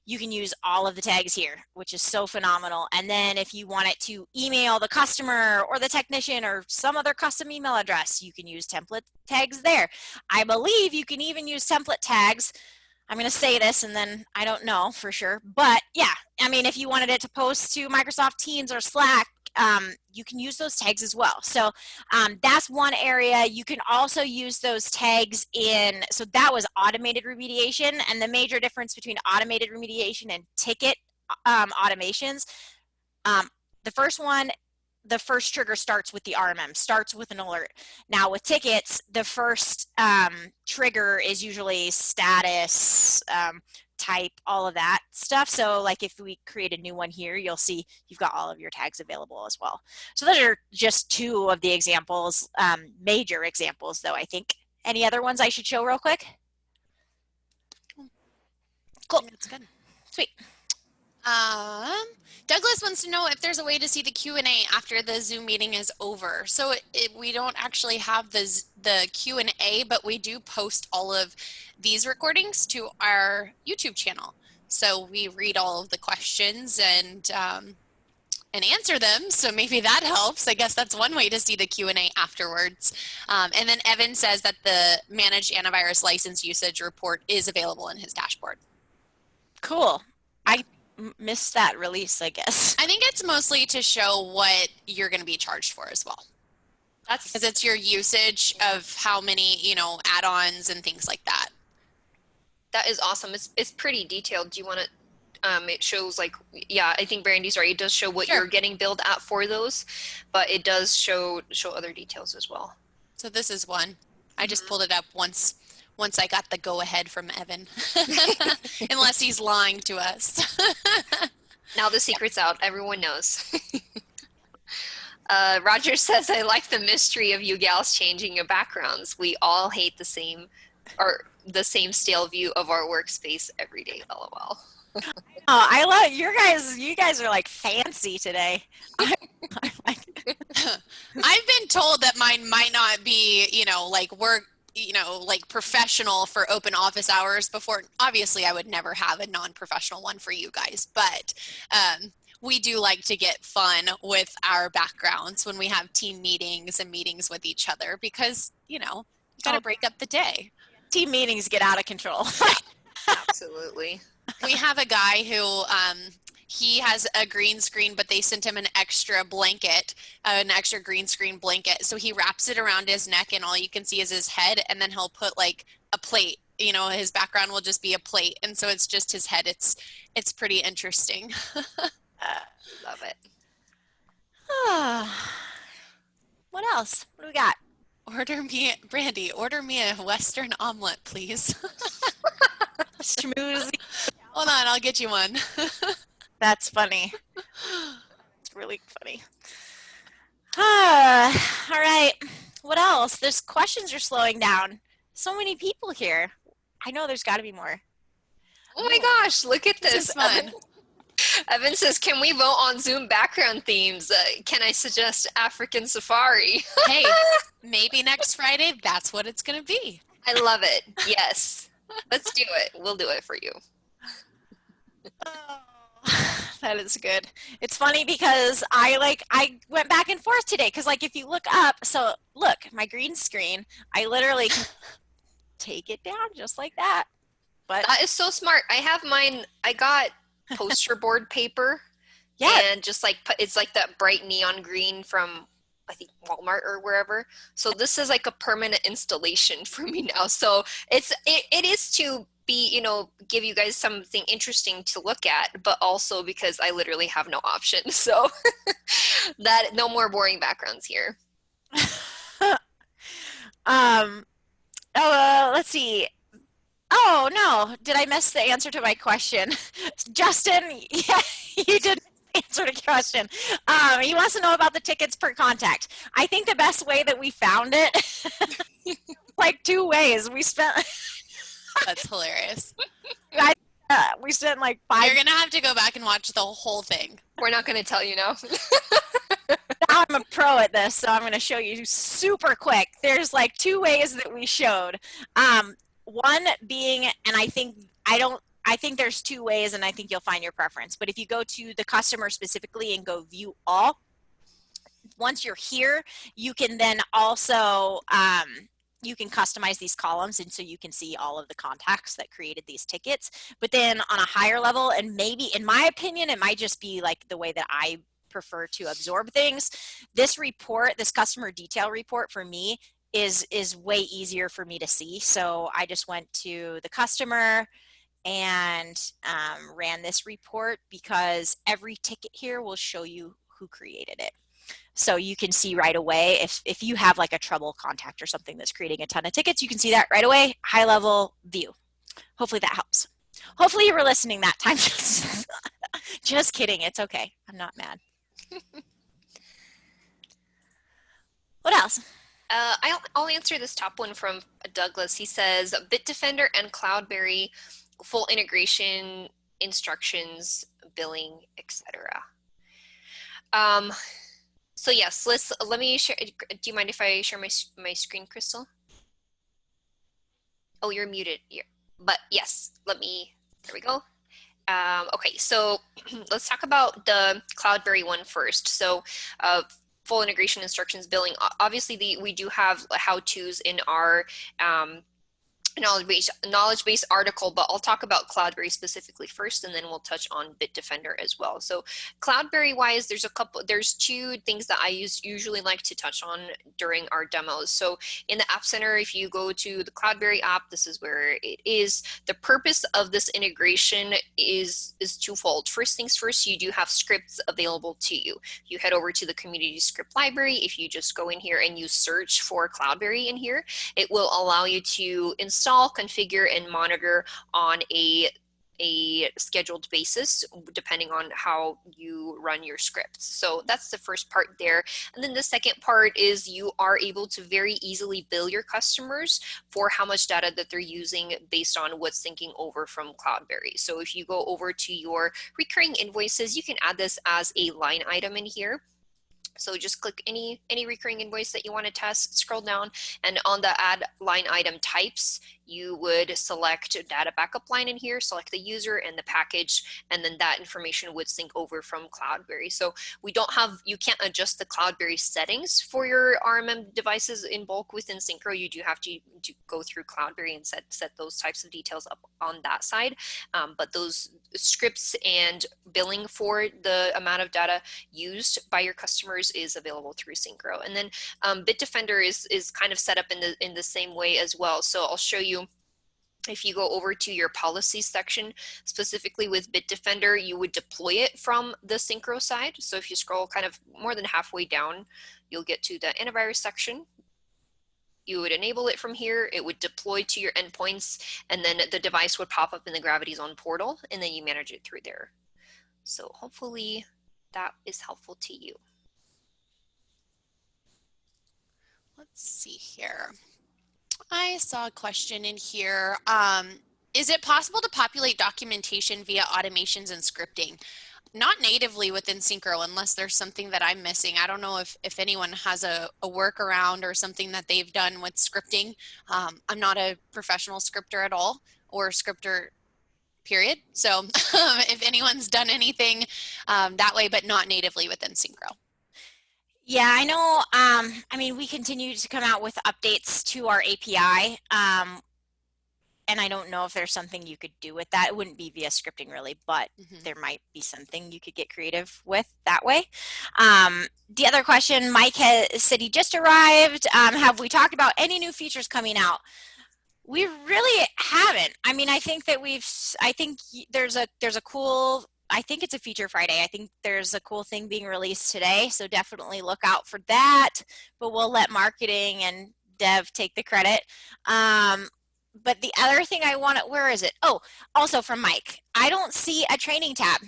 you can use all of the tags here, which is so phenomenal. And then if you want it to email the customer or the technician or some other custom email address, you can use template tags there. I believe you can even use template tags. I'm going to say this and then I don't know for sure, but yeah, I mean, if you wanted it to post to Microsoft Teams or Slack, you can use those tags as well. So that's one area. You can also use those tags in, so that was automated remediation, and the major difference between automated remediation and ticket automations, the first one, the first trigger starts with the RMM, starts with an alert. Now with tickets, the first trigger is usually status, type, all of that stuff. So like if we create a new one here, you'll see you've got all of your tags available as well. So those are just 2 of the examples, major examples though, I think. Any other ones I should show real quick? Cool. That's good. Sweet. Douglas wants to know if there's a way to see the Q&A after the Zoom meeting is over. So we don't actually have the Q&A, but we do post all of these recordings to our YouTube channel. So we read all of the questions and answer them. So maybe that helps. I guess that's one way to see the Q&A afterwards. And then Evan says that the managed antivirus license usage report is available in his dashboard. Cool. I missed that release, I guess. I think it's mostly to show what you're going to be charged for as well. That's because it's your usage of how many, add-ons and things like that. That is awesome. It's pretty detailed. Do you want to? It shows like, yeah, I think Brandy's right. It does show what you're getting billed at for those, but it does show other details as well. So this is one. I just pulled it up once I got the go-ahead from Evan, unless he's lying to us. Now the secret's out. Everyone knows. Roger says, I like the mystery of you gals changing your backgrounds. We all hate the same stale view of our workspace every day. LOL. Oh, I love you guys are like fancy today. I've been told that mine might not be, like work, like professional for open office hours before. Obviously, I would never have a non-professional one for you guys, but we do like to get fun with our backgrounds when we have team meetings and meetings with each other because, you got to break up the day. Team meetings get out of control. Absolutely. We have a guy who he has a green screen, but they sent him an extra blanket, an extra green screen blanket. So he wraps it around his neck and all you can see is his head. And then he'll put like a plate, his background will just be a plate. And so it's just his head. It's pretty interesting. Love it. What else? What do we got? Brandy, order me a Western omelet, please. Schmoozy. Hold on, I'll get you one. That's funny. It's really funny. All right. What else? There's questions are slowing down. So many people here. I know there's got to be more. Oh my gosh, look at this. This is fun. Evan says, can we vote on Zoom background themes? Can I suggest African safari? Hey, maybe next Friday, that's what it's going to be. I love it. Yes. Let's do it. We'll do it for you. Oh, that is good. It's funny because I went back and forth today because if you look up, so look, my green screen, I literally can take it down just like that. But that is so smart. I have mine. I got poster board paper. Yeah. And just it's like that bright neon green from I think Walmart or wherever. So this is like a permanent installation for me now. So it is to be, give you guys something interesting to look at, but also because I literally have no option. So that no more boring backgrounds here. Let's see. Oh no, did I miss the answer to my question? Justin, yeah, you did answer the question. He wants to know about the tickets per contact. I think the best way that we found it, two ways. We spent. That's hilarious. We spent 5. You're going to have to go back and watch the whole thing. We're not going to tell you now. Now I'm a pro at this, so I'm going to show you super quick. There's 2 ways that we showed. One being, and I think there's 2 ways, and I think you'll find your preference. But if you go to the customer specifically and go view all, once you're here, you can then also you can customize these columns, and so you can see all of the contacts that created these tickets. But then on a higher level, and maybe in my opinion, it might just be the way that I prefer to absorb things. This report, this customer detail report for me is way easier for me to see. So I just went to the customer and ran this report because every ticket here will show you who created it. So you can see right away if you have a trouble contact or something that's creating a ton of tickets, you can see that right away, high level view. Hopefully that helps. Hopefully you were listening that time. Just kidding. It's okay. I'm not mad. What else? I'll answer this top one from Douglas. He says, Bitdefender and Cloudberry full integration instructions billing, etc. So yes, let me share. Do you mind if I share my screen, Crystal? Oh, you're muted. But yes, there we go. Okay, so let's talk about the Cloudberry one first. So full integration instructions billing. Obviously, we do have how-tos in our knowledge base article, but I'll talk about Cloudberry specifically first, and then we'll touch on Bitdefender as well. So Cloudberry wise, there's two things that I usually like to touch on during our demos. So in the App Center, if you go to the Cloudberry app, this is where it is. The purpose of this integration is twofold. First things first, you do have scripts available to you. You head over to the community script library. If you just go in here and you search for Cloudberry in here, it will allow you to install, configure, and monitor on a scheduled basis, depending on how you run your scripts. So that's the first part there. And then the second part is you are able to very easily bill your customers for how much data that they're using based on what's syncing over from Cloudberry. So if you go over to your recurring invoices, you can add this as a line item in here. So just click any recurring invoice that you want to test, scroll down, and on the add line item types, you would select data backup line in here, select the user and the package, and then that information would sync over from Cloudberry. So you can't adjust the Cloudberry settings for your RMM devices in bulk within Synchro. You do have to go through Cloudberry and set those types of details up on that side. But those scripts and billing for the amount of data used by your customers is available through Synchro. And then Bitdefender is kind of set up in the same way as well. So I'll show you. If you go over to your policy section, specifically with Bitdefender, you would deploy it from the Synchro side. So if you scroll kind of more than halfway down, you'll get to the antivirus section. You would enable it from here. It would deploy to your endpoints, and then the device would pop up in the Gravity Zone portal, and then you manage it through there. So hopefully that is helpful to you. Let's see here. I saw a question in here. Is it possible to populate documentation via automations and scripting? Not natively within Syncro, unless there's something that I'm missing. I don't know if anyone has a workaround or something that they've done with scripting. I'm not a professional scripter at all, or scripter period. So if anyone's done anything that way, but not natively within Syncro. Yeah, I know. I mean, we continue to come out with updates to our API. And I don't know if there's something you could do with that. It wouldn't be via scripting really, but there might be something you could get creative with that way. The other question, Mike said he just arrived. Have we talked about any new features coming out? We really haven't. I mean, I think there's a cool, I think it's a feature Friday. I think there's a cool thing being released today. So definitely look out for that, but we'll let marketing and dev take the credit. But the other thing where is it? Oh, also from Mike, I don't see a training tab.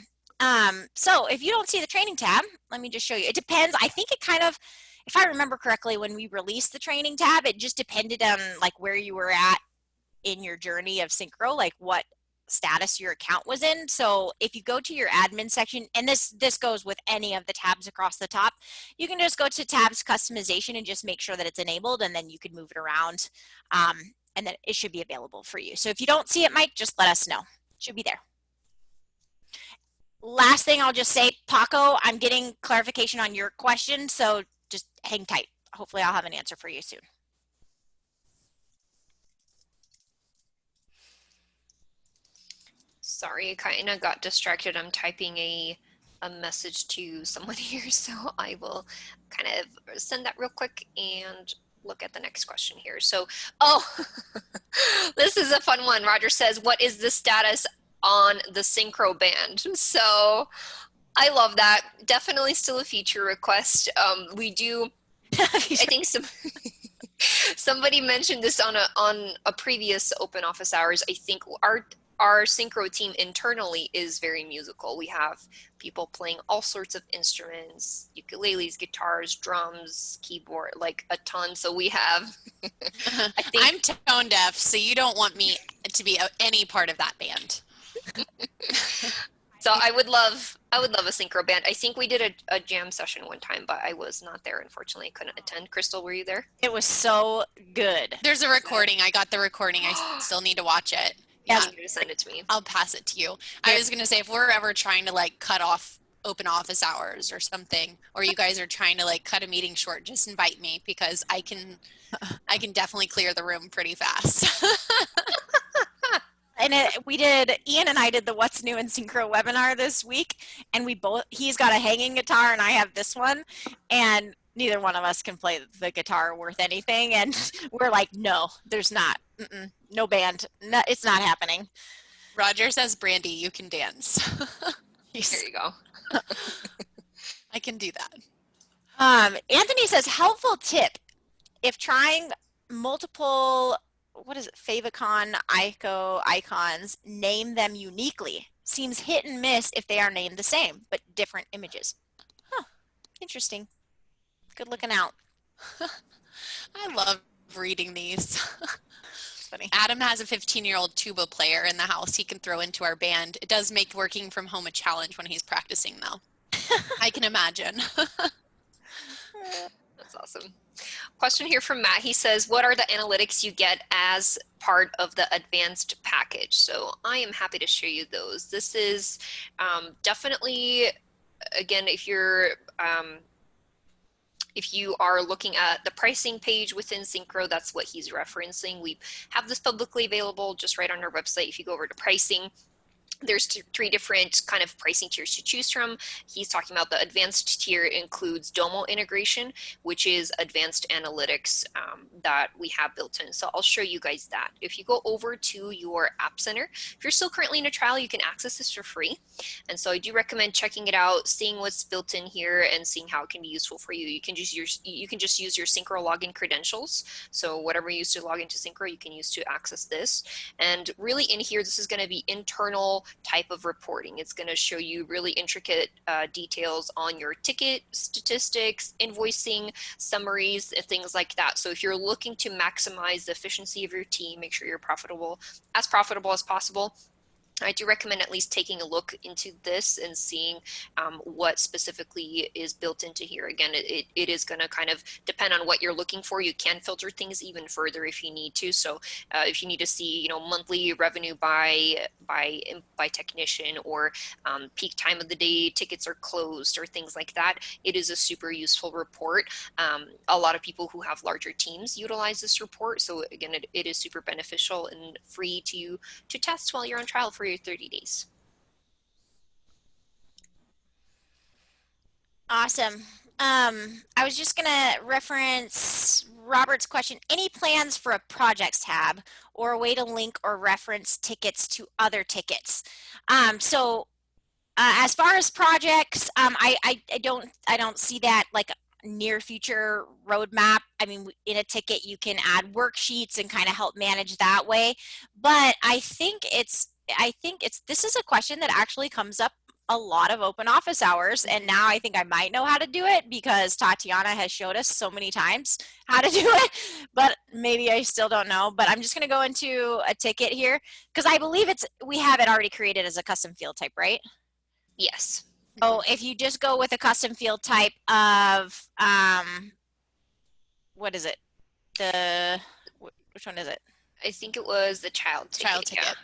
So if you don't see the training tab, let me just show you. It depends. I think it kind of, if I remember correctly, when we released the training tab, it just depended on like where you were at in your journey of Synchro, like what status your account was in. So if you go to your admin section, and this goes with any of the tabs across the top, you can just go to tabs customization and just make sure that it's enabled, and then you can move it around. And then it should be available for you. So if you don't see it, Mike, just let us know. It should be there. Last thing I'll just say, Paco, I'm getting clarification on your question, so just hang tight. Hopefully I'll have an answer for you soon. Sorry, I kind of got distracted. I'm typing a message to someone here, so I will kind of send that real quick and look at the next question here. So, this is a fun one. Roger says, what is the status on the Synchro band? So I love that. Definitely still a feature request. We do, I think somebody mentioned this on a previous open office hours. I think our Synchro team internally is very musical. We have people playing all sorts of instruments, ukuleles, guitars, drums, keyboard, like a ton. So we have, I'm tone deaf, so you don't want me to be any part of that band. So I would love a Synchro band. I think we did a jam session one time, but I was not there, unfortunately. Couldn't attend. Crystal, were you there? It was so good. There's a recording. I got the recording. I still need to watch it. Yeah, Yeah, you need to send it to me. I'll pass it to you. I was going to say, if we're ever trying to like cut off open office hours or something, or you guys are trying to like cut a meeting short, just invite me because I can definitely clear the room pretty fast. And Ian and I did the What's New in Synchro webinar this week, and he's got a hanging guitar and I have this one, and neither one of us can play the guitar worth anything, and we're like, no, there's not. No band. No, it's not happening. Roger says, Brandy, you can dance. There you go. I can do that. Anthony says, helpful tip. If trying multiple, what is it, favicon icons, name them uniquely. Seems hit and miss if they are named the same, but different images. Huh, interesting. Good looking out. I love reading these. It's funny. Adam has a 15-year-old tuba player in the house he can throw into our band. It does make working from home a challenge when he's practicing, though. I can imagine. That's awesome. Question here from Matt. He says, what are the analytics you get as part of the advanced package? So I am happy to show you those. This is definitely, again, if you are looking at the pricing page within Synchro, that's what he's referencing. We have this publicly available just right on our website. If you go over to pricing, there's three different kind of pricing tiers to choose from. He's talking about the advanced tier includes Domo integration, which is advanced analytics that we have built in. So I'll show you guys that. If you go over to your App Center, if you're still currently in a trial, you can access this for free. And so I do recommend checking it out, seeing what's built in here, and seeing how it can be useful for you. You can just use your Synchro login credentials. So whatever you use to log into Synchro, you can use to access this. And really in here, this is going to be internal type of reporting. It's going to show you really intricate details on your ticket statistics, invoicing, summaries, and things like that. So if you're looking to maximize the efficiency of your team, make sure you're profitable as possible, I do recommend at least taking a look into this and seeing what specifically is built into here. Again, it is going to kind of depend on what you're looking for. You can filter things even further if you need to. So if you need to see, monthly revenue by technician, or peak time of the day tickets are closed, or things like that, it is a super useful report. A lot of people who have larger teams utilize this report. So again, it is super beneficial and free to test while you're on trial for your 30 days. Awesome. I was just going to reference Robert's question. Any plans for a projects tab or a way to link or reference tickets to other tickets? As far as projects, I don't see that like near future roadmap. I mean, in a ticket, you can add worksheets and kind of help manage that way. But I think this is a question that actually comes up a lot of open office hours, and now I think I might know how to do it because Tatiana has showed us so many times how to do it, but maybe I still don't know. But I'm just going to go into a ticket here because I believe we have it already created as a custom field type, right? Yes. So if you just go with a custom field type of what is it? Which one is it? I think it was the child ticket. ticket.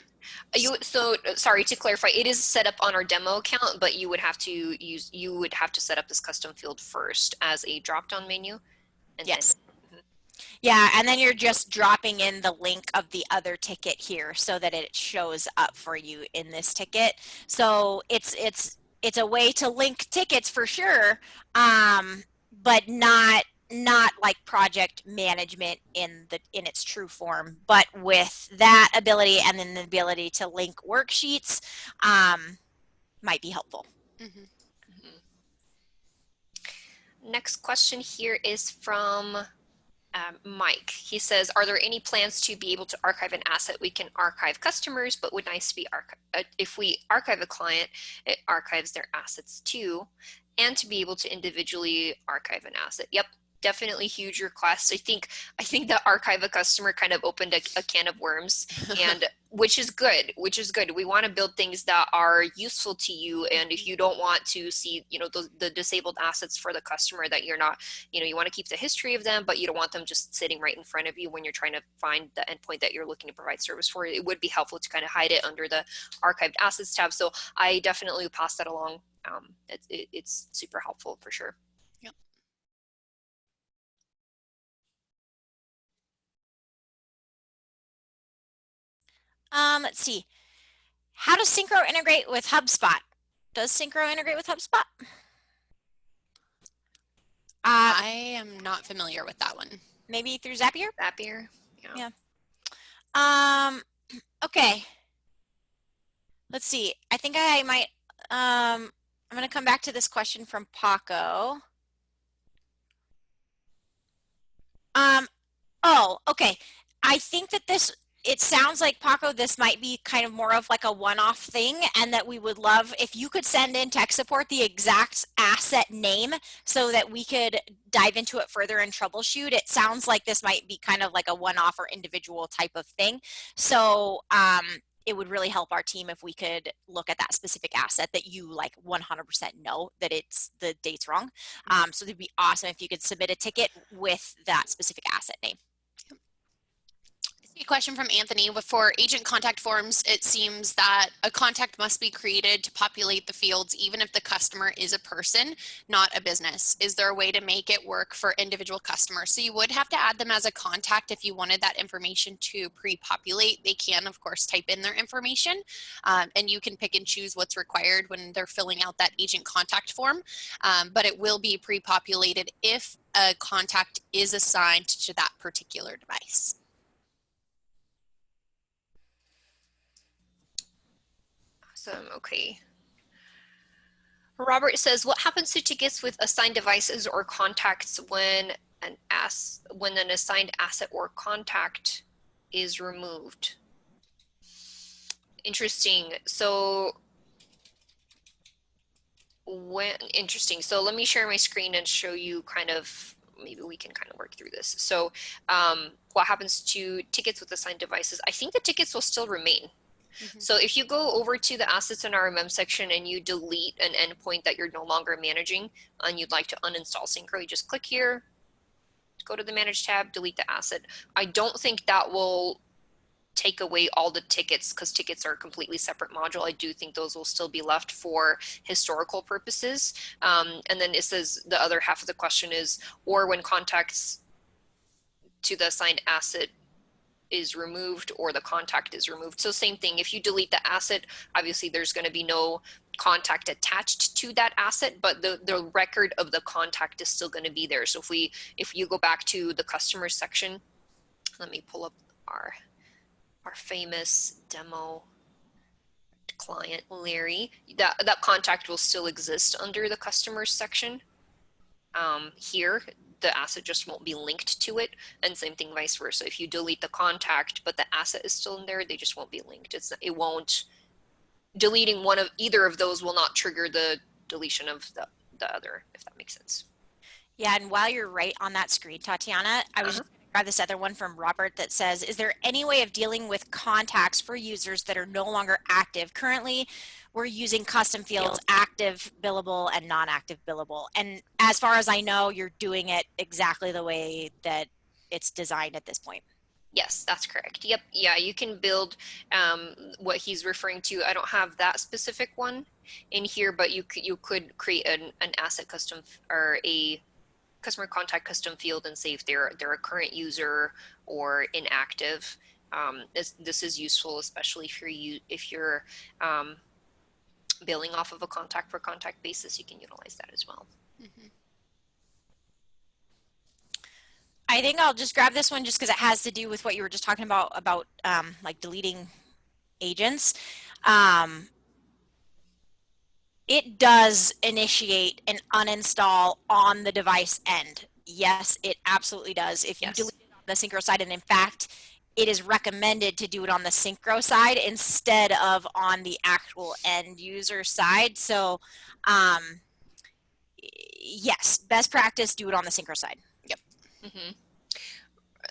So sorry to clarify, it is set up on our demo account, but you would have to set up this custom field first as a drop-down menu. And yes. Yeah, and then you're just dropping in the link of the other ticket here so that it shows up for you in this ticket. So it's a way to link tickets for sure, but not like project management in its true form, but with that ability and then the ability to link worksheets might be helpful. Mm-hmm. Next question here is from Mike. He says, are there any plans to be able to archive an asset? We can archive customers, but would nice to be if we archive a client, it archives their assets too, and to be able to individually archive an asset. Yep. definitely huge request. I think that archive a customer kind of opened a can of worms, and which is good. We want to build things that are useful to you, and if you don't want to see, the disabled assets for the customer, that you're not, you want to keep the history of them, but you don't want them just sitting right in front of you when you're trying to find the endpoint that you're looking to provide service for. It would be helpful to kind of hide it under the archived assets tab. So I definitely pass that along. It's super helpful for sure. Let's see. How does Syncro integrate with HubSpot? Does Syncro integrate with HubSpot? I am not familiar with that one. Maybe through Zapier? Zapier, yeah. Okay. Let's see. I think I might, I'm going to come back to this question from Paco. Oh, okay. I think that it sounds like, Paco, this might be kind of more of like a one-off thing, and that we would love if you could send in tech support the exact asset name so that we could dive into it further and troubleshoot. It sounds like this might be kind of like a one-off or individual type of thing. So it would really help our team if we could look at that specific asset that you like 100% know that the date's wrong. So it'd be awesome if you could submit a ticket with that specific asset name. A question from Anthony. For agent contact forms, it seems that a contact must be created to populate the fields even if the customer is a person, not a business. Is there a way to make it work for individual customers? So you would have to add them as a contact if you wanted that information to pre-populate. They can, of course, type in their information, and you can pick and choose what's required when they're filling out that agent contact form, but it will be pre-populated if a contact is assigned to that particular device. Awesome. Okay. Robert says, what happens to tickets with assigned devices or contacts when an assigned asset or contact is removed? Interesting. So so let me share my screen and show you maybe we can kind of work through this. So what happens to tickets with assigned devices? I think the tickets will still remain. So if you go over to the assets and RMM section and you delete an endpoint that you're no longer managing and you'd like to uninstall Synchro, you just click here, go to the Manage tab, delete the asset. I don't think that will take away all the tickets because tickets are a completely separate module. I do think those will still be left for historical purposes. And then it says the other half of the question is, or when contacts to the assigned asset is removed or the contact is removed. So same thing, if you delete the asset, obviously there's going to be no contact attached to that asset, but the record of the contact is still going to be there. So if you go back to the customer section, let me pull up our famous demo client, Larry, that contact will still exist under the customers section. Here, the asset just won't be linked to it, and same thing vice versa. If you delete the contact but the asset is still in there, they just won't be linked. It won't, deleting either of those will not trigger the deletion of the other, if that makes sense. Yeah, and while you're right on that screen, Tatiana, I was just going to grab this other one from Robert that says, is there any way of dealing with contacts for users that are no longer active? Currently, we're using custom fields, active billable and non-active billable. And as far as I know, you're doing it exactly the way that it's designed at this point. Yes, that's correct. Yep. Yeah, you can build what he's referring to. I don't have that specific one in here, but you could create an asset custom or a customer contact custom field and say if they're a current user or inactive. This is useful, especially if you're billing off of a contact per contact basis. You can utilize that as well. I think I'll just grab this one just because it has to do with what you were just talking about like deleting agents. It does initiate an uninstall on the device end. Yes, it absolutely does. If you delete it on the Syncro side, and in fact, it is recommended to do it on the Syncro side instead of on the actual end user side. So yes, best practice, do it on the Syncro side. Yep. Mhm.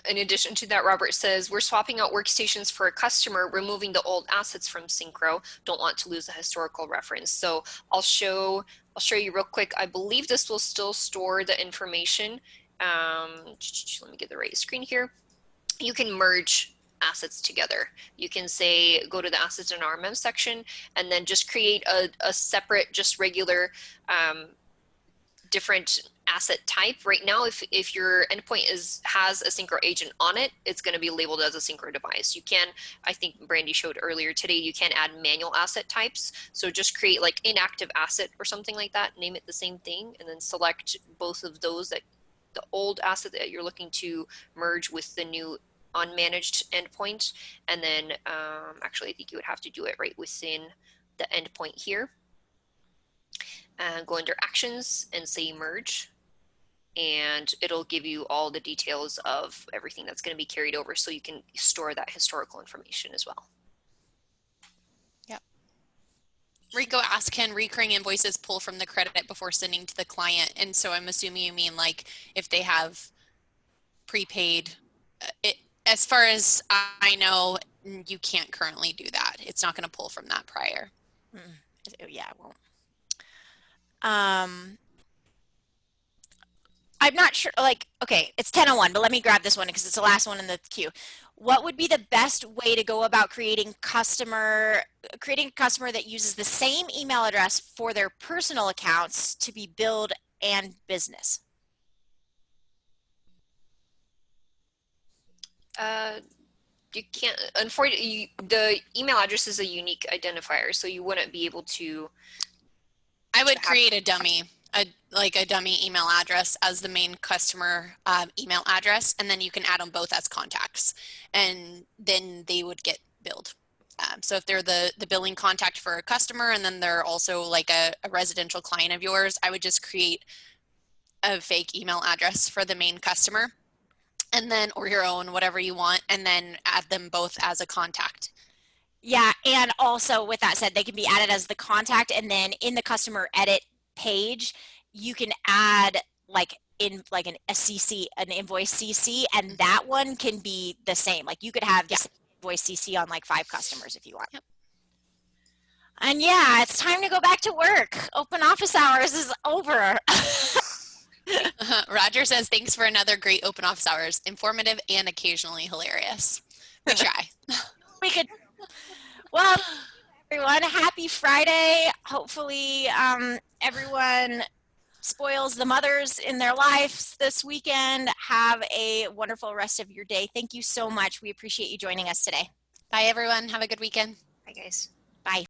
In addition to that, Robert says, we're swapping out workstations for a customer, removing the old assets from Syncro. Don't want to lose a historical reference. So I'll show you real quick. I believe this will still store the information. Let me get the right screen here. You can merge assets together. You can say, go to the assets and RMM section, and then just create a separate, just regular different asset type. Right now, if your endpoint has a Syncro agent on it, it's going to be labeled as a Syncro device. You can, I think Brandy showed earlier today, you can add manual asset types. So just create like inactive asset or something like that, name it the same thing, and then select both of those, that the old asset that you're looking to merge with the new unmanaged endpoint. And then actually, I think you would have to do it right within the endpoint here. Go under actions and say merge, and it'll give you all the details of everything that's going to be carried over, so you can store that historical information as well. Yep. Rico asked, can recurring invoices pull from the credit before sending to the client? And so I'm assuming you mean like if they have prepaid. As far as I know, you can't currently do that. It's not going to pull from that prior. Yeah, it won't. I'm not sure, like, okay, it's 10:01, but let me grab this one because it's the last one in the queue. What would be the best way to go about creating a customer that uses the same email address for their personal accounts to be billed and business? You can't, unfortunately, the email address is a unique identifier, so you wouldn't be able to. I would create a dummy, like a dummy email address as the main customer email address, and then you can add them both as contacts, and then they would get billed. So if they're the billing contact for a customer, and then they're also like a residential client of yours, I would just create a fake email address for the main customer, and then, or your own, whatever you want, and then add them both as a contact. Yeah, and also with that said, they can be added as the contact, and then in the customer edit page, you can add like in like an CC, an invoice CC, and that one can be the same. Like you could have the same invoice CC on like 5 customers if you want. Yep. And yeah, it's time to go back to work. Open office hours is over. Roger says, thanks for another great open office hours. Informative and occasionally hilarious. We try. We could. Well, everyone, happy Friday. Hopefully everyone spoils the mothers in their lives this weekend. Have a wonderful rest of your day. Thank you so much. We appreciate you joining us today. Bye, everyone. Have a good weekend. Bye, guys.